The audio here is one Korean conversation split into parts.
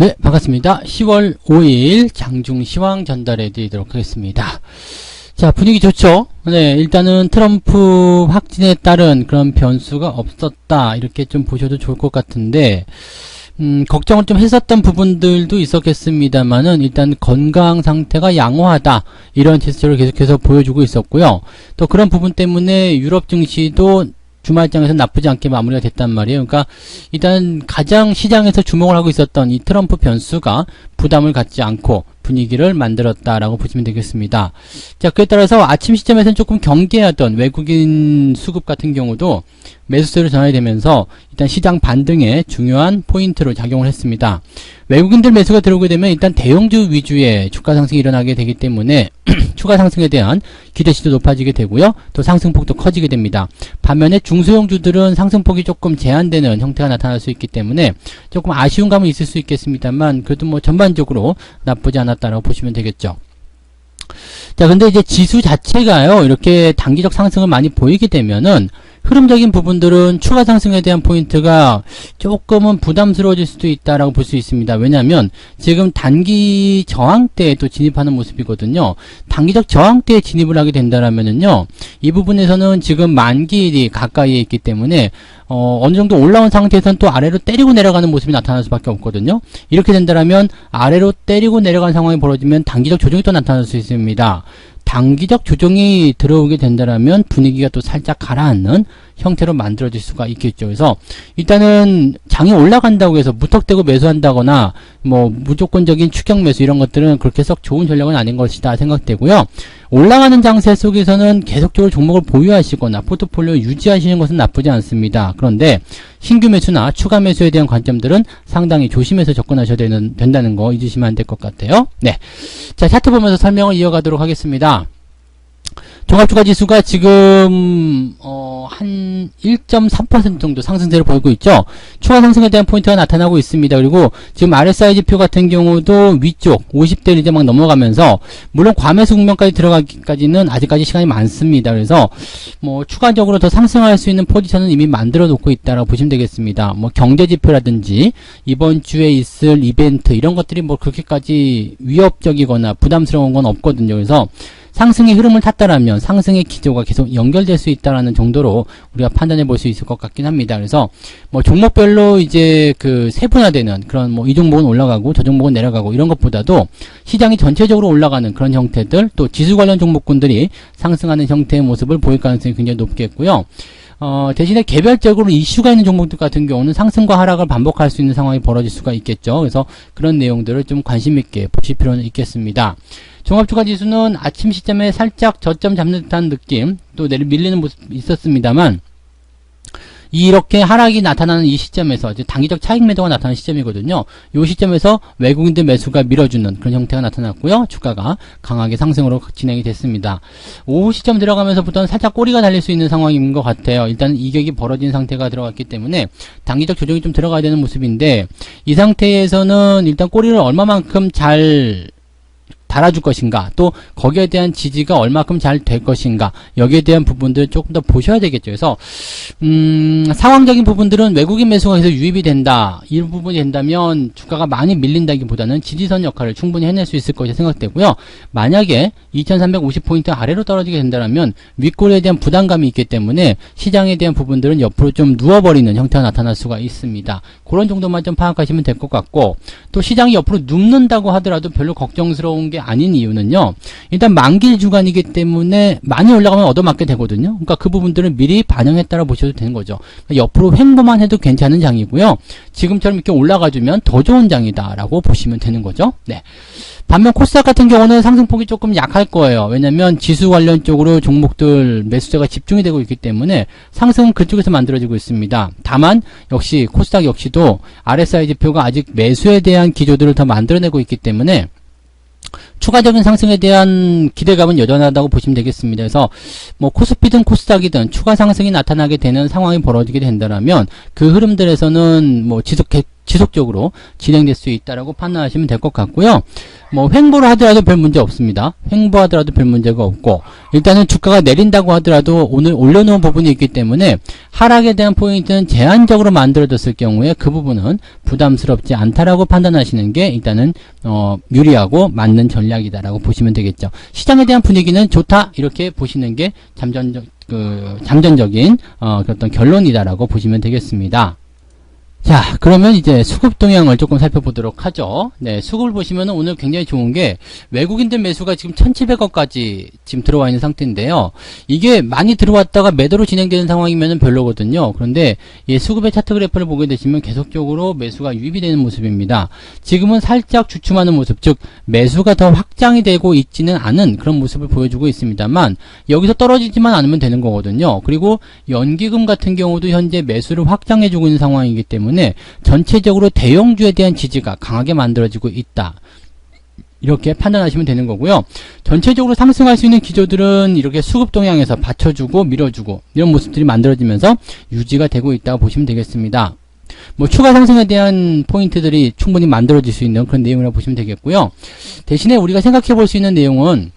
네, 반갑습니다. 10월 5일 장중 시황 전달해 드리도록 하겠습니다. 자, 분위기 좋죠? 네, 일단은 트럼프 확진에 따른 그런 변수가 없었다. 이렇게 좀 보셔도 좋을 것 같은데, 걱정을 좀 했었던 부분들도 있었겠습니다만은, 일단 건강 상태가 양호하다. 이런 제스처를 계속해서 보여주고 있었고요. 또 그런 부분 때문에 유럽 증시도 주말장에서 나쁘지 않게 마무리가 됐단 말이에요. 그러니까 일단 가장 시장에서 주목을 하고 있었던 이 트럼프 변수가 부담을 갖지 않고 분위기를 만들었다라고 보시면 되겠습니다. 자, 그에 따라서 아침 시점에서는 조금 경계하던 외국인 수급 같은 경우도 매수세로 전환이 되면서 일단 시장 반등에 중요한 포인트로 작용을 했습니다. 외국인들 매수가 들어오게 되면 일단 대형주 위주의 주가 상승이 일어나게 되기 때문에 추가 상승에 대한 기대치도 높아지게 되고요. 또 상승폭도 커지게 됩니다. 반면에 중소형주들은 상승폭이 조금 제한되는 형태가 나타날 수 있기 때문에 조금 아쉬운 감은 있을 수 있겠습니다만 그래도 뭐 전반적으로 나쁘지 않았다라고 보시면 되겠죠. 자, 근데 이제 지수 자체가요, 이렇게 단기적 상승을 많이 보이게 되면은 흐름적인 부분들은 추가 상승에 대한 포인트가 조금은 부담스러워질 수도 있다라고 볼 수 있습니다. 왜냐하면 지금 단기 저항대에 또 진입하는 모습이거든요. 단기적 저항대에 진입을 하게 된다라면은요, 이 부분에서는 지금 만기일이 가까이에 있기 때문에 어느 정도 올라온 상태에서는 또 아래로 때리고 내려가는 모습이 나타날 수밖에 없거든요. 이렇게 된다라면 아래로 때리고 내려가는 상황이 벌어지면 단기적 조정이 또 나타날 수 있습니다. 단기적 조정이 들어오게 된다라면 분위기가 또 살짝 가라앉는 형태로 만들어질 수가 있겠죠. 그래서 일단은 장이 올라간다고 해서 무턱대고 매수한다거나 뭐 무조건적인 추격 매수 이런 것들은 그렇게 썩 좋은 전략은 아닌 것이다 생각되고요. 올라가는 장세 속에서는 계속적으로 종목을 보유하시거나 포트폴리오 유지하시는 것은 나쁘지 않습니다. 그런데 신규 매수나 추가 매수에 대한 관점들은 상당히 조심해서 접근하셔야 된다는 거 잊으시면 안 될 것 같아요. 네. 자, 차트 보면서 설명을 이어가도록 하겠습니다. 종합주가지수가 지금 한 1.3% 정도 상승세를 보이고 있죠. 추가 상승에 대한 포인트가 나타나고 있습니다. 그리고 지금 RSI 지표 같은 경우도 위쪽 50대를 이제 막 넘어가면서 물론 과매수 국면까지 들어가기까지는 아직까지 시간이 많습니다. 그래서 뭐 추가적으로 더 상승할 수 있는 포지션은 이미 만들어 놓고 있다라고 보시면 되겠습니다. 뭐 경제지표라든지 이번 주에 있을 이벤트 이런 것들이 뭐 그렇게까지 위협적이거나 부담스러운 건 없거든요. 그래서 상승의 흐름을 탔다라면 상승의 기조가 계속 연결될 수 있다라는 정도로 우리가 판단해 볼 수 있을 것 같긴 합니다. 그래서 뭐 종목별로 이제 그 세분화되는 그런 뭐 이 종목은 올라가고 저 종목은 내려가고 이런 것보다도 시장이 전체적으로 올라가는 그런 형태들 또 지수 관련 종목군들이 상승하는 형태의 모습을 보일 가능성이 굉장히 높겠고요. 대신에 개별적으로 이슈가 있는 종목들 같은 경우는 상승과 하락을 반복할 수 있는 상황이 벌어질 수가 있겠죠. 그래서 그런 내용들을 좀 관심 있게 보실 필요는 있겠습니다. 종합주가지수는 아침 시점에 살짝 저점 잡는 듯한 느낌, 또 밀리는 모습이 있었습니다만, 이렇게 하락이 나타나는 이 시점에서 이제 단기적 차익 매도가 나타나는 시점이거든요. 이 시점에서 외국인들 매수가 밀어주는 그런 형태가 나타났고요. 주가가 강하게 상승으로 진행이 됐습니다. 오후 시점 들어가면서부터는 살짝 꼬리가 달릴 수 있는 상황인 것 같아요. 일단 이격이 벌어진 상태가 들어갔기 때문에 단기적 조정이 좀 들어가야 되는 모습인데 이 상태에서는 일단 꼬리를 얼마만큼 잘 달아줄 것인가, 또 거기에 대한 지지가 얼마큼 잘 될 것인가, 여기에 대한 부분들 조금 더 보셔야 되겠죠. 그래서 상황적인 부분들은 외국인 매수가 계속 유입이 된다, 이 부분이 된다면 주가가 많이 밀린다기보다는 지지선 역할을 충분히 해낼 수 있을 것이 생각되고요. 만약에 2350포인트 아래로 떨어지게 된다면 윗골에 대한 부담감이 있기 때문에 시장에 대한 부분들은 옆으로 좀 누워버리는 형태가 나타날 수가 있습니다. 그런 정도만 좀 파악하시면 될 것 같고, 또 시장이 옆으로 눕는다고 하더라도 별로 걱정스러운 게 아닌 이유는요, 일단 만기일 주간이기 때문에 많이 올라가면 얻어맞게 되거든요. 그러니까 그 부분들은 미리 반영했다고 보셔도 되는 거죠. 옆으로 횡보만 해도 괜찮은 장이고요. 지금처럼 이렇게 올라가주면 더 좋은 장이다 라고 보시면 되는 거죠. 네. 반면 코스닥 같은 경우는 상승폭이 조금 약할 거예요. 왜냐면 지수 관련 쪽으로 종목들 매수세가 집중이 되고 있기 때문에 상승은 그쪽에서 만들어지고 있습니다. 다만 역시 코스닥 역시도 RSI 지표가 아직 매수에 대한 기조들을 더 만들어내고 있기 때문에 추가적인 상승에 대한 기대감은 여전하다고 보시면 되겠습니다. 그래서 뭐 코스피든 코스닥이든 추가 상승이 나타나게 되는 상황이 벌어지게 된다면 그 흐름들에서는 뭐 지속적으로 진행될 수 있다라고 판단하시면 될 것 같고요. 뭐 횡보를 하더라도 별 문제 없습니다. 횡보하더라도 별 문제가 없고, 일단은 주가가 내린다고 하더라도 오늘 올려놓은 부분이 있기 때문에 하락에 대한 포인트는 제한적으로 만들어졌을 경우에 그 부분은 부담스럽지 않다라고 판단하시는 게 일단은 유리하고 맞는 전략이다라고 보시면 되겠죠. 시장에 대한 분위기는 좋다 이렇게 보시는 게 잠정적인 어떤 결론이다라고 보시면 되겠습니다. 자, 그러면 이제 수급 동향을 조금 살펴보도록 하죠. 네, 수급을 보시면은 오늘 굉장히 좋은 게 외국인들 매수가 지금 1700억까지 지금 들어와 있는 상태인데요. 이게 많이 들어왔다가 매도로 진행되는 상황이면은 별로거든요. 그런데 이 수급의 차트 그래프를 보게 되시면 계속적으로 매수가 유입이 되는 모습입니다. 지금은 살짝 주춤하는 모습, 즉 매수가 더 확장이 되고 있지는 않은 그런 모습을 보여주고 있습니다만 여기서 떨어지지만 않으면 되는 거거든요. 그리고 연기금 같은 경우도 현재 매수를 확장해주고 있는 상황이기 때문에 전체적으로 대형주에 대한 지지가 강하게 만들어지고 있다. 이렇게 판단하시면 되는 거고요. 전체적으로 상승할 수 있는 기조들은 이렇게 수급 동향에서 받쳐주고 밀어주고 이런 모습들이 만들어지면서 유지가 되고 있다고 보시면 되겠습니다. 뭐 추가 상승에 대한 포인트들이 충분히 만들어질 수 있는 그런 내용이라고 보시면 되겠고요. 대신에 우리가 생각해 볼 수 있는 내용은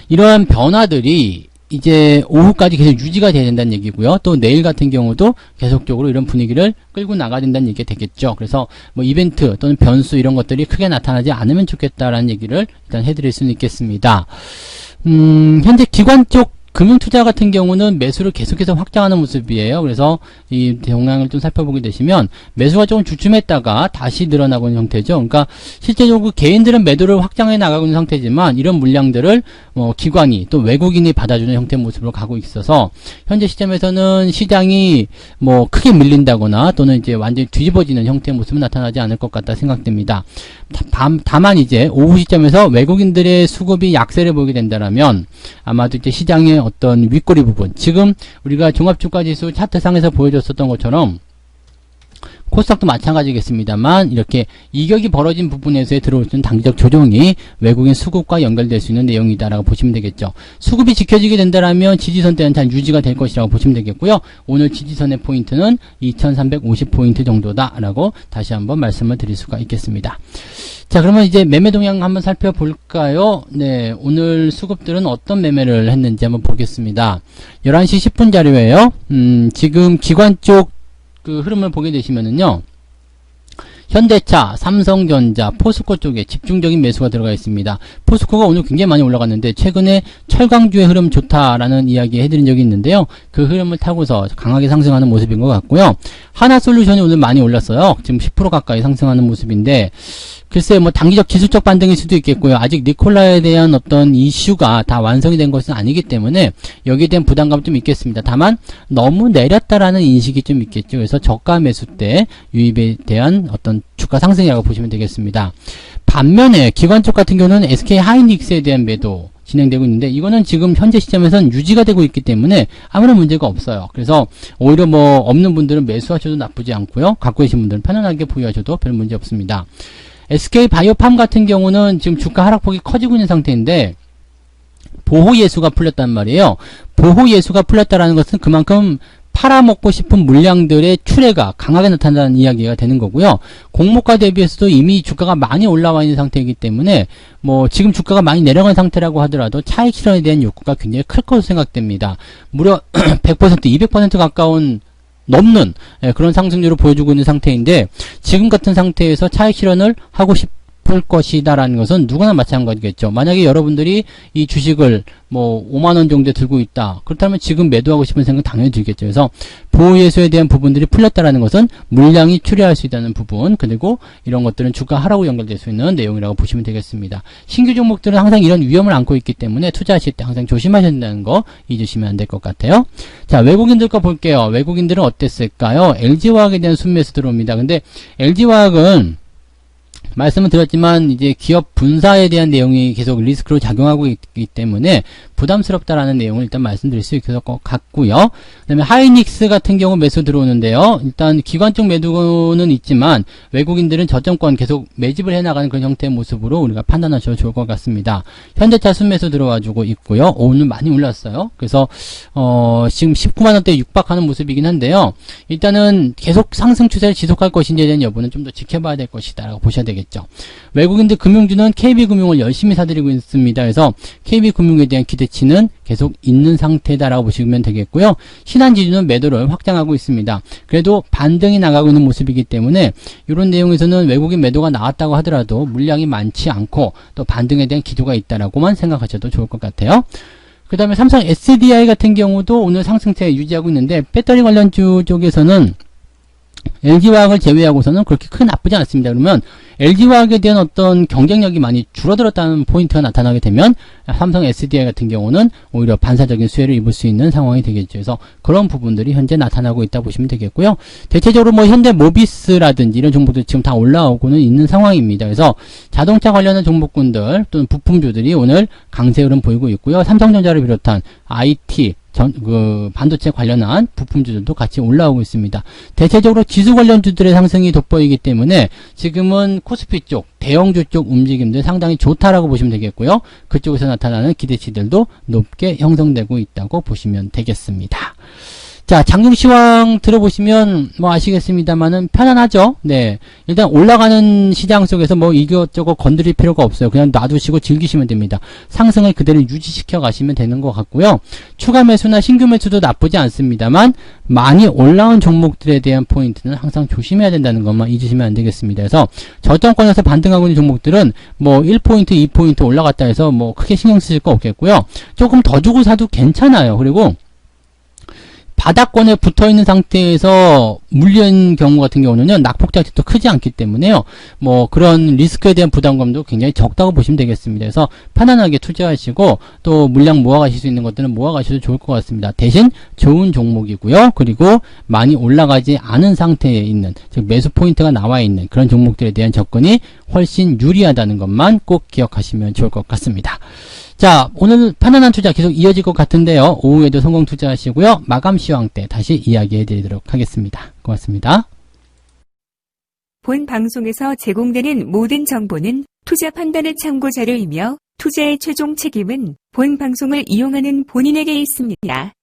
이러한 변화들이 이제 오후까지 계속 유지가 돼야 된다는 얘기고요. 또 내일 같은 경우도 계속적으로 이런 분위기를 끌고 나가야 된다는 얘기가 되겠죠. 그래서 뭐 이벤트 또는 변수 이런 것들이 크게 나타나지 않으면 좋겠다라는 얘기를 일단 해드릴 수는 있겠습니다. 현재 기관 쪽 금융투자 같은 경우는 매수를 계속해서 확장하는 모습이에요. 그래서 이 동향을 좀 살펴보게 되시면 매수가 조금 주춤했다가 다시 늘어나고 있는 형태죠. 그러니까 실제적으로 개인들은 매도를 확장해 나가고 있는 상태지만 이런 물량들을 기관이 또 외국인이 받아주는 형태의 모습으로 가고 있어서 현재 시점에서는 시장이 뭐 크게 밀린다거나 또는 이제 완전히 뒤집어지는 형태의 모습은 나타나지 않을 것 같다 생각됩니다. 다만 이제 오후 시점에서 외국인들의 수급이 약세를 보이게 된다면 아마도 이제 시장의 어떤 윗꼬리 부분, 지금 우리가 종합주가지수 차트상에서 보여줬었던 것처럼 코스닥도 마찬가지겠습니다만 이렇게 이격이 벌어진 부분에서의 들어올 수 있는 단기적 조정이 외국인 수급과 연결될 수 있는 내용이다라고 보시면 되겠죠. 수급이 지켜지게 된다라면 지지선 때는 잘 유지가 될 것이라고 보시면 되겠고요. 오늘 지지선의 포인트는 2350포인트 정도다라고 다시 한번 말씀을 드릴 수가 있겠습니다. 자, 그러면 이제 매매 동향 한번 살펴볼까요? 네, 오늘 수급들은 어떤 매매를 했는지 한번 보겠습니다. 11시 10분 자료예요. 지금 기관 쪽 그 흐름을 보게 되시면은요. 현대차, 삼성전자, 포스코 쪽에 집중적인 매수가 들어가 있습니다. 포스코가 오늘 굉장히 많이 올라갔는데 최근에 철강주의 흐름 좋다라는 이야기 해드린 적이 있는데요. 그 흐름을 타고서 강하게 상승하는 모습인 것 같고요. 하나솔루션이 오늘 많이 올랐어요. 지금 10% 가까이 상승하는 모습인데 글쎄 뭐 단기적 기술적 반등일 수도 있겠고요. 아직 니콜라에 대한 어떤 이슈가 다 완성이 된 것은 아니기 때문에 여기에 대한 부담감 좀 있겠습니다. 다만 너무 내렸다라는 인식이 좀 있겠죠. 그래서 저가 매수 때 유입에 대한 어떤 주가 상승이라고 보시면 되겠습니다. 반면에 기관 쪽 같은 경우는 SK 하이닉스에 대한 매도 진행되고 있는데 이거는 지금 현재 시점에서는 유지가 되고 있기 때문에 아무런 문제가 없어요. 그래서 오히려 뭐 없는 분들은 매수하셔도 나쁘지 않고요. 갖고 계신 분들은 편안하게 보유하셔도 별 문제 없습니다. SK 바이오팜 같은 경우는 지금 주가 하락폭이 커지고 있는 상태인데 보호 예수가 풀렸단 말이에요. 보호 예수가 풀렸다라는 것은 그만큼 팔아먹고 싶은 물량들의 출회가 강하게 나타난다는 이야기가 되는 거고요. 공모가 대비해서도 이미 주가가 많이 올라와 있는 상태이기 때문에 뭐 지금 주가가 많이 내려간 상태라고 하더라도 차익 실현에 대한 욕구가 굉장히 클 것으로 생각됩니다. 무려 100%, 200% 가까운 넘는 그런 상승률을 보여주고 있는 상태인데 지금 같은 상태에서 차익 실현을 하고 싶을 것이다라는 것은 누구나 마찬가지겠죠. 만약에 여러분들이 이 주식을 뭐 5만원 정도에 들고 있다. 그렇다면 지금 매도하고 싶은 생각 당연히 들겠죠. 그래서 보호예수에 대한 부분들이 풀렸다라는 것은 물량이 출회할 수 있다는 부분, 그리고 이런 것들은 주가 하락으로 연결될 수 있는 내용이라고 보시면 되겠습니다. 신규 종목들은 항상 이런 위험을 안고 있기 때문에 투자하실 때 항상 조심하셔야 된다는 거 잊으시면 안 될 것 같아요. 자, 외국인들 거 볼게요. 외국인들은 어땠을까요? LG화학에 대한 순매수 들어옵니다. 근데 LG화학은 말씀을 드렸지만 이제 기업 분사에 대한 내용이 계속 리스크로 작용하고 있기 때문에 부담스럽다라는 내용을 일단 말씀드릴 수 있을 것 같고요. 그 다음에 하이닉스 같은 경우 매수 들어오는데요. 일단 기관적 매도는 있지만 외국인들은 저점권 계속 매집을 해나가는 그런 형태의 모습으로 우리가 판단하셔도 좋을 것 같습니다. 현대차 순매수 들어와주고 있고요. 오늘 많이 올랐어요. 그래서 지금 19만원대에 육박하는 모습이긴 한데요. 일단은 계속 상승 추세를 지속할 것인지에 대한 여부는 좀 더 지켜봐야 될 것이다 라고 보셔야 되겠죠. 되겠죠. 외국인들 금융주는 KB금융을 열심히 사들이고 있습니다. 그래서 KB금융에 대한 기대치는 계속 있는 상태다라고 보시면 되겠고요. 신한지주는 매도를 확장하고 있습니다. 그래도 반등이 나가고 있는 모습이기 때문에 이런 내용에서는 외국인 매도가 나왔다고 하더라도 물량이 많지 않고 또 반등에 대한 기조가 있다라고만 생각하셔도 좋을 것 같아요. 그 다음에 삼성 SDI 같은 경우도 오늘 상승세 유지하고 있는데 배터리 관련주 쪽에서는 LG화학을 제외하고서는 그렇게 크게 나쁘지 않습니다. 그러면 LG화학에 대한 어떤 경쟁력이 많이 줄어들었다는 포인트가 나타나게 되면 삼성 SDI 같은 경우는 오히려 반사적인 수혜를 입을 수 있는 상황이 되겠죠. 그래서 그런 부분들이 현재 나타나고 있다 보시면 되겠고요. 대체적으로 뭐 현대 모비스라든지 이런 종목들 지금 다 올라오고는 있는 상황입니다. 그래서 자동차 관련한 종목군들 또는 부품주들이 오늘 강세 흐름 보이고 있고요. 삼성전자를 비롯한 IT 반도체 관련한 부품주들도 같이 올라오고 있습니다. 대체적으로 지수 관련주들의 상승이 돋보이기 때문에 지금은 코스피 쪽, 대형주 쪽 움직임들 상당히 좋다라고 보시면 되겠고요. 그쪽에서 나타나는 기대치들도 높게 형성되고 있다고 보시면 되겠습니다. 자, 장중시황 들어보시면 뭐 아시겠습니다만은 편안하죠? 네. 일단 올라가는 시장 속에서 뭐 이것저것 건드릴 필요가 없어요. 그냥 놔두시고 즐기시면 됩니다. 상승을 그대로 유지시켜 가시면 되는 것 같고요. 추가 매수나 신규 매수도 나쁘지 않습니다만 많이 올라온 종목들에 대한 포인트는 항상 조심해야 된다는 것만 잊으시면 안 되겠습니다. 그래서 저점권에서 반등하고 있는 종목들은 뭐 1포인트, 2포인트 올라갔다 해서 뭐 크게 신경 쓰실 거 없겠고요. 조금 더 주고 사도 괜찮아요. 그리고 바닥권에 붙어있는 상태에서 물린 경우 같은 경우는요, 낙폭 자체도 크지 않기 때문에요, 뭐, 그런 리스크에 대한 부담감도 굉장히 적다고 보시면 되겠습니다. 그래서 편안하게 투자하시고, 또 물량 모아가실 수 있는 것들은 모아가셔도 좋을 것 같습니다. 대신 좋은 종목이고요, 그리고 많이 올라가지 않은 상태에 있는, 즉, 매수 포인트가 나와 있는 그런 종목들에 대한 접근이 훨씬 유리하다는 것만 꼭 기억하시면 좋을 것 같습니다. 자, 오늘 편안한 투자 계속 이어질 것 같은데요. 오후에도 성공 투자하시고요. 마감 시황 때 다시 이야기해 드리도록 하겠습니다. 고맙습니다. 본 방송에서 제공되는 모든 정보는 투자 판단의 참고 자료이며 투자의 최종 책임은 본 방송을 이용하는 본인에게 있습니다.